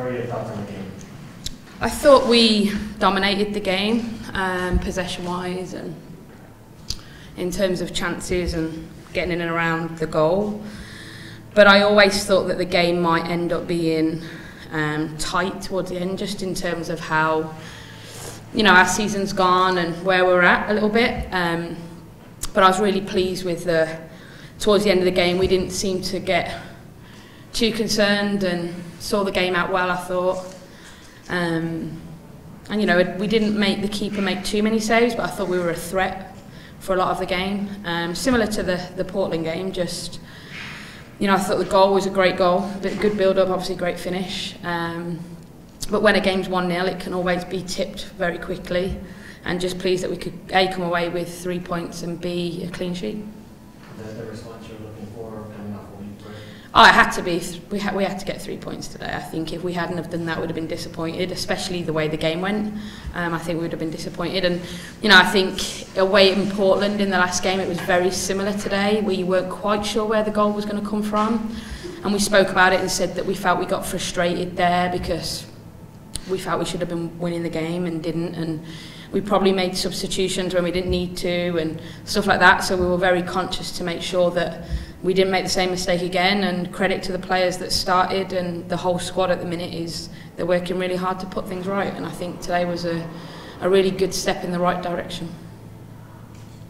What are your thoughts on the game? I thought we dominated the game, possession-wise and in terms of chances and getting in and around the goal. But I always thought that the game might end up being tight towards the end, just in terms of how, you know, our season's gone and where we're at a little bit. But I was really pleased with towards the end of the game, we didn't seem to get too concerned and saw the game out well, I thought. And you know, we didn't make the keeper make too many saves, but I thought we were a threat for a lot of the game. Similar to the Portland game, just, you know, I thought the goal was a great goal, good build-up, obviously great finish. But when a game's 1-0, it can always be tipped very quickly. And just pleased that we could A, come away with 3 points and B, a clean sheet. Is that the response you're looking for coming off a week break? Oh, it had to be. We had to get 3 points today. I think if we hadn't have done that, we would have been disappointed, especially the way the game went. I think we would have been disappointed. And, you know, I think away in Portland in the last game, it was very similar today. We weren't quite sure where the goal was going to come from. And we spoke about it and said that we felt we got frustrated there because we felt we should have been winning the game and didn't. And we probably made substitutions when we didn't need to and stuff like that. So we were very conscious to make sure that we didn't make the same mistake again, and credit to the players that started and the whole squad at the minute is they're working really hard to put things right, and I think today was a really good step in the right direction.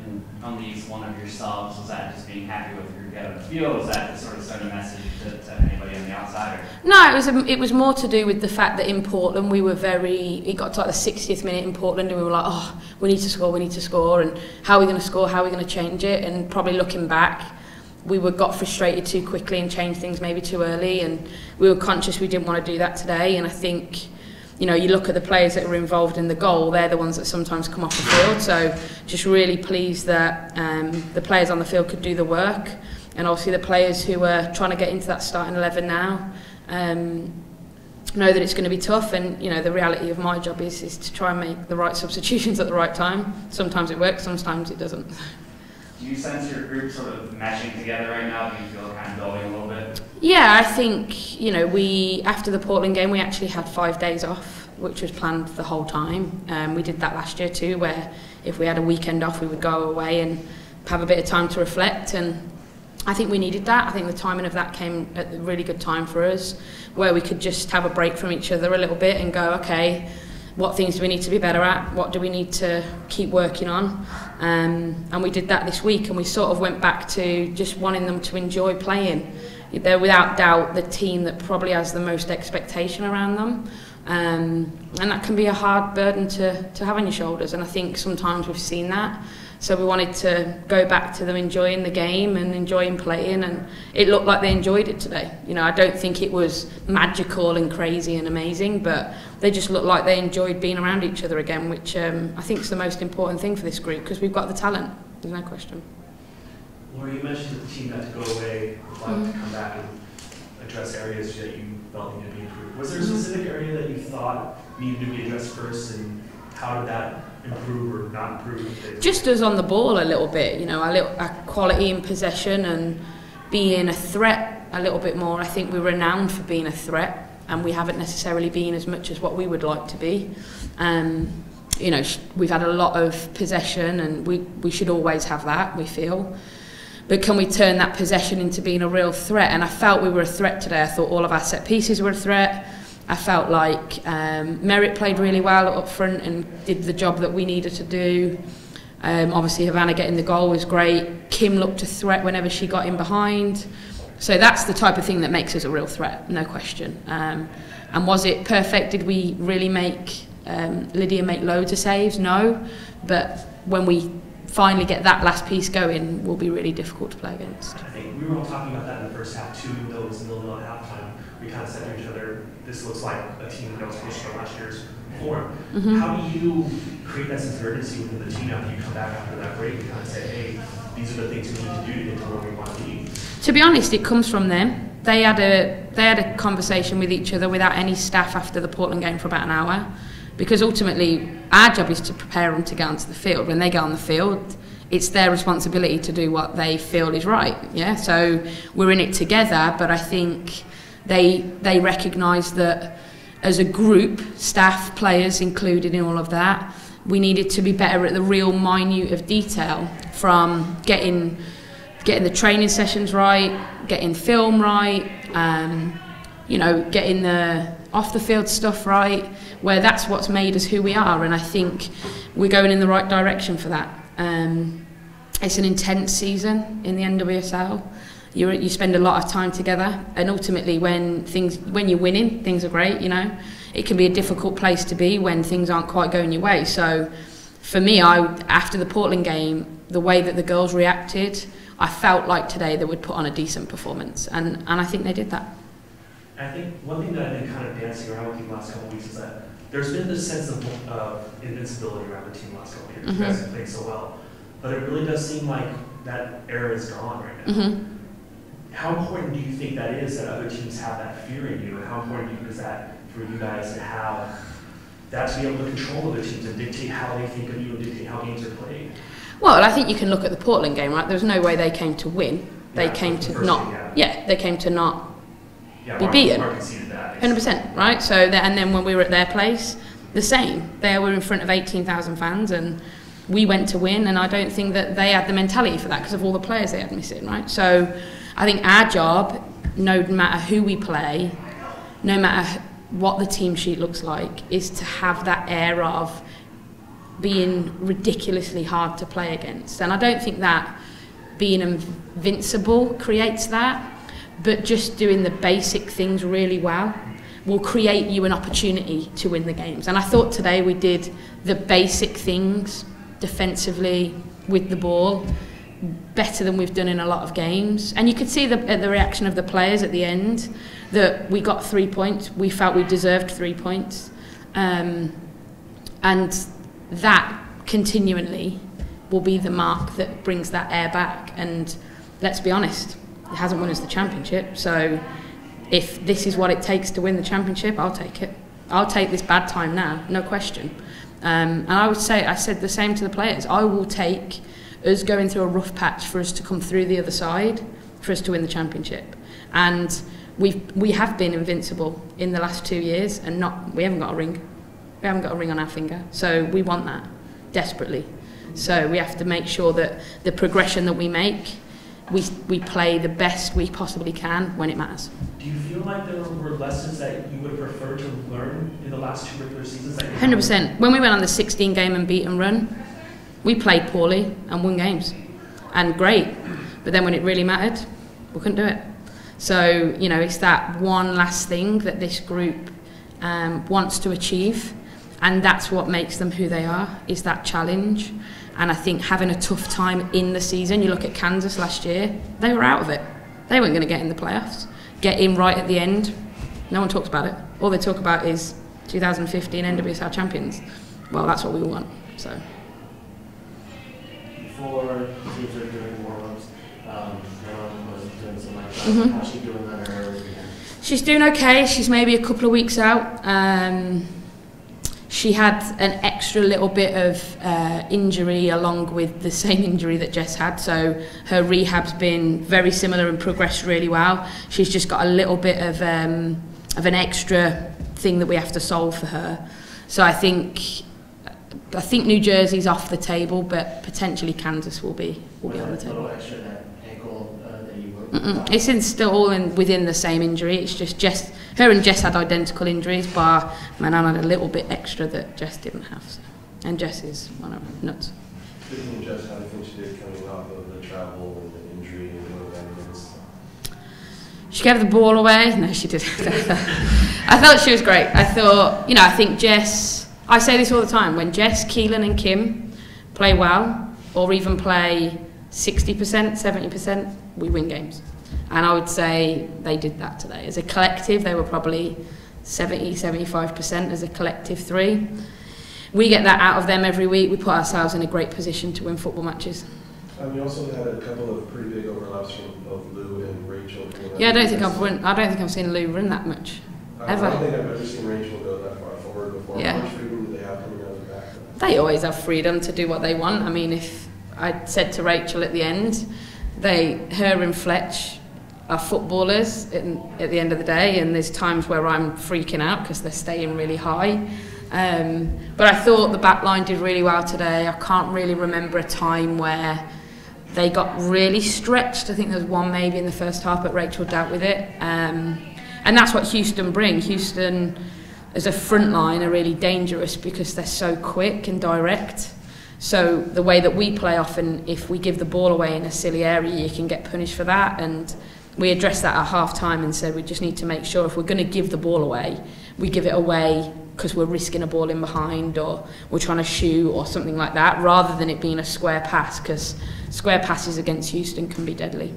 And on these one of your subs, was that just being happy with your get on the field? Was that sort of send a message to anybody on the outside? Or? No, it was more to do with the fact that in Portland we were it got to like the 60th minute in Portland and we were like, oh, we need to score, and how are we going to score, how are we going to change it? And probably looking back, we got frustrated too quickly and changed things maybe too early, and we were conscious we didn't want to do that today. And I think, you know, you look at the players that were involved in the goal, they're the ones that sometimes come off the field. So just really pleased that the players on the field could do the work, and obviously the players who are trying to get into that starting 11 now know that it's going to be tough. And, you know, the reality of my job is to try and make the right substitutions at the right time. Sometimes it works, sometimes it doesn't. Do you sense your group sort of meshing together right now? Do you feel kind of building a little bit? Yeah, I think, you know, after the Portland game, we actually had 5 days off, which was planned the whole time. We did that last year too, where if we had a weekend off, we would go away and have a bit of time to reflect. And I think we needed that. I think the timing of that came at a really good time for us, where we could just have a break from each other a little bit and go, okay, what things do we need to be better at? What do we need to keep working on? And we did that this week, and we sort of went back to just wanting them to enjoy playing. They're without doubt the team that probably has the most expectation around them. And that can be a hard burden to have on your shoulders. And I think sometimes we've seen that. So we wanted to go back to them enjoying the game and enjoying playing, and it looked like they enjoyed it today. You know, I don't think it was magical and crazy and amazing, but they just looked like they enjoyed being around each other again, which I think is the most important thing for this group, because we've got the talent, there's no question. Laura, you mentioned that the team had to go away, wanted to come back and address areas that you felt needed to be improved. Was there a specific area that you thought needed to be addressed first, and how did that improve or not improve? Just us on the ball a little bit, you know, our quality in possession and being a threat a little bit more. I think we're renowned for being a threat, and we haven't necessarily been as much as what we would like to be. You know, we've had a lot of possession, and we should always have that, we feel. But can we turn that possession into being a real threat? And I felt we were a threat today. I thought all of our set pieces were a threat. I felt like Merritt played really well up front and did the job that we needed to do. Obviously, Havanas getting the goal was great. Kim looked a threat whenever she got in behind. So that's the type of thing that makes us a real threat, no question. And was it perfect? Did we really make Lydia make loads of saves? No. But when we finally get that last piece going, will be really difficult to play against. I think we were all talking about that in the first half too, though it was 0-0 at halftime. We kind of said to each other, this looks like a team that was finished from last year's form. How do you create that sense of urgency within the team after you come back after that break and kind of say, hey, these are the things we need to do to get to where we want to be? To be honest, it comes from them. They had a conversation with each other without any staff after the Portland game for about an hour, because ultimately our job is to prepare them to get onto the field. When they get on the field, it's their responsibility to do what they feel is right. Yeah, so we're in it together, but I think they recognise that as a group, staff, players included in all of that, we needed to be better at the real minute of detail, from getting the training sessions right, getting film right, getting the off the field stuff right, where that's what's made us who we are. And I think we're going in the right direction for that. It's an intense season in the NWSL. You spend a lot of time together, and ultimately when you're winning, things are great. It can be a difficult place to be when things aren't quite going your way. So for me, after the Portland game, the way that the girls reacted, I felt like today they would put on a decent performance, and I think they did that. I think one thing that I've been kind of dancing around with you the last couple of weeks is that there's been this sense of invincibility around the team the last couple of years. You guys have played so well, but it really does seem like that era is gone right now. How important do you think that is that other teams have that fear in you, and how important is that for you guys to have that, to be able to control other teams and dictate how they think of you and dictate how games are played? Well, I think you can look at the Portland game, right? There's no way they came to win. They came to not. They came to not be beaten. 100%, right? So and then when we were at their place, the same. They were in front of 18,000 fans, and we went to win. And I don't think that they had the mentality for that because of all the players they had missing, right? So I think our job, no matter who we play, no matter what the team sheet looks like, is to have that air of being ridiculously hard to play against. And I don't think that being invincible creates that, but just doing the basic things really well will create you an opportunity to win the games. And I thought today we did the basic things defensively with the ball better than we've done in a lot of games. And you could see the reaction of the players at the end, that we got 3 points. We felt we deserved 3 points. And that continually will be the mark that brings that air back. And let's be honest, it hasn't won us the championship. So if this is what it takes to win the championship, I'll take it. I'll take this bad time now, no question. And I said the same to the players. I will take us going through a rough patch for us to come through the other side, for us to win the championship. And we have been invincible in the last 2 years, and we haven't got a ring. We haven't got a ring on our finger. So we want that desperately. So we have to make sure that the progression that we make, we play the best we possibly can when it matters. Do you feel like there were lessons that you would have preferred to learn in the last 2 regular seasons? 100%. When we went on the 16-game unbeaten run, we played poorly and won games, and great. But then when it really mattered, we couldn't do it. So, it's that one last thing that this group wants to achieve, and that's what makes them who they are, is that challenge. And I think having a tough time in the season, you look at Kansas last year, they were out of it. They weren't going to get in the playoffs. Get in right at the end, no one talks about it. All they talk about is 2015 NWSL champions. Well, that's what we want, so. Before teams are doing warm-ups, Hannah was doing some like that. How's she doing that early again? She's doing okay. She's maybe a couple of weeks out. She had an extra little bit of injury along with the same injury that Jess had, so her rehab's been very similar and progressed really well. She's just got a little bit of an extra thing that we have to solve for her. So I think New Jersey's off the table, but potentially Kansas will be on the table. A little extra that ankle that you were. It's still all within the same injury. It's just her and Jess had identical injuries, but Manon had a little bit extra that Jess didn't have. So. And Jess is one of them, nuts. Speaking of Jess, how do you think she did coming off of the travel and the injury and all that? She gave the ball away. No, she didn't. I thought she was great. I think Jess. I say this all the time. When Jess, Keelan, and Kim play well, or even play 60%, 70%, we win games. And I would say they did that today. As a collective, they were probably 70, 75% as a collective three. We get that out of them every week. We put ourselves in a great position to win football matches. We also had a couple of pretty big overlaps from both Lou and Rachel. Yeah, I don't think I've seen Lou run that much, ever. I don't think I've ever seen Rachel go that far forward before. Yeah. How much freedom do they have coming out of the back? They always have freedom to do what they want. I mean, if I said to Rachel at the end, her and Fletch are footballers at the end of the day, and there's times where I'm freaking out because they're staying really high. But I thought the back line did really well today. I can't really remember a time where they got really stretched. I think there was one maybe in the first half, but Rachel dealt with it. And that's what Houston bring. Houston, as a front line, are really dangerous because they're so quick and direct. So the way that we play, often if we give the ball away in a silly area, you can get punished for that. And we addressed that at half time and said we just need to make sure if we're going to give the ball away, we give it away because we're risking a ball in behind or we're trying to shoot or something like that, rather than it being a square pass, because square passes against Houston can be deadly.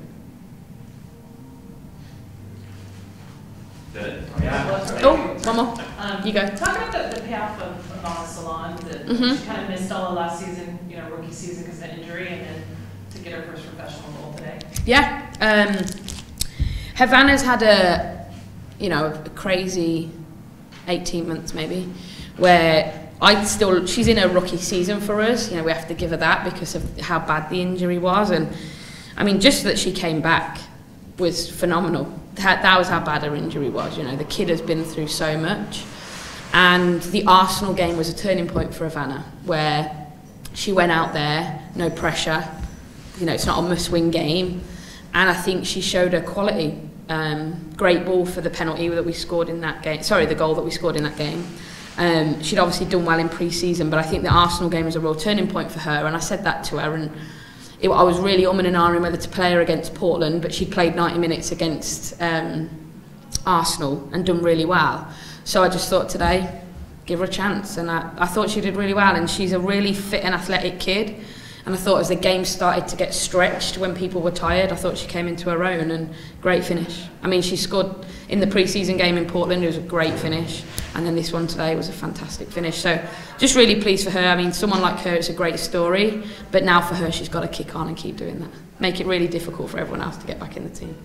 Good. Oh, one more. You go. Talk about the payoff of Havanas Salon, that she kind of missed all of last season, rookie season because of injury, and then to get her first professional goal today. Yeah. Havanas had a crazy 18 months maybe, where she's in a rookie season for us. We have to give her that because of how bad the injury was. And I mean, just that she came back was phenomenal. That was how bad her injury was. The kid has been through so much. And the Arsenal game was a turning point for Havanas, where she went out there, no pressure. It's not a must-win game. And I think she showed her quality. Great ball for the penalty that we scored in that game. Sorry, the goal that we scored in that game. She'd obviously done well in pre-season, but I think the Arsenal game was a real turning point for her. And I said that to her. And I was really umming and ahhing whether to play her against Portland, but she played 90 minutes against Arsenal and done really well. So I just thought today, give her a chance. And I thought she did really well. And she's a really fit and athletic kid. And I thought as the game started to get stretched when people were tired, I thought she came into her own, and great finish. I mean, she scored in the pre-season game in Portland. It was a great finish. And then this one today was a fantastic finish. So just really pleased for her. I mean, someone like her, it's a great story. But now for her, she's got to kick on and keep doing that. Make it really difficult for everyone else to get back in the team.